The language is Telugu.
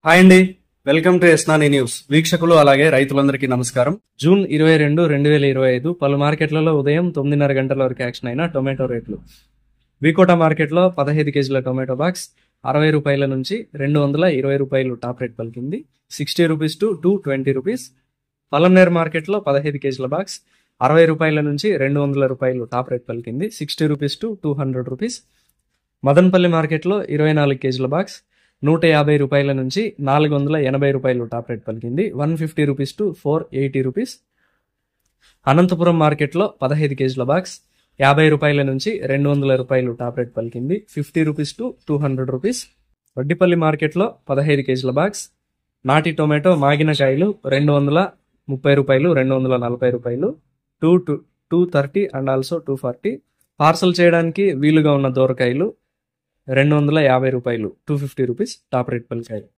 హాయ్ అండి, వెల్కమ్ టు ఎస్నాని న్యూస్. వీక్షకులు అలాగే రైతులందరికీ నమస్కారం. జూన్ 22, 2025 పలు మార్కెట్లలో ఉదయం 9:30 గంటల వరకు యాక్షన్ అయిన టొమాటో రేట్లు. వికోట మార్కెట్లో 15 కేజీల టొమాటో బాక్స్ 60 రూపాయల నుంచి 220 రూపాయలు టాప్ రేట్ పలికింది. 60 రూపీస్ టు 220 రూపీస్. పలంనేర్ మార్కెట్లో 15 కేజీల బాక్స్ 60 రూపాయల నుంచి 200 రూపాయలు టాప్ రేట్ పలికింది. 60 రూపీస్ టు 200 రూపీస్. మదనపల్లి మార్కెట్లో 24 కేజీల బాక్స్ 150 రూపాయల నుంచి 480 రూపాయలు టాప్ రేట్ పలికింది. 150 రూపీస్ టు 480 రూపీస్. అనంతపురం మార్కెట్లో 15 కేజీల బాక్స్ 50 రూపాయల నుంచి 200 రూపాయలు టాప్ రేట్ పలికింది. 50 రూపీస్ టు 200 రూపీస్. వడ్డిపల్లి మార్కెట్లో 15 కేజీల బాక్స్ నాటి టొమాటో మాగిన కాయలు 230 రూపాయలు, 240 రూపాయలు, 230 అండ్ ఆల్సో 240. పార్సల్ చేయడానికి వీలుగా ఉన్న దోరకాయలు 250 రూపాయలు, 250 రూపీస్ టాప్ రేట్ పలికాయి.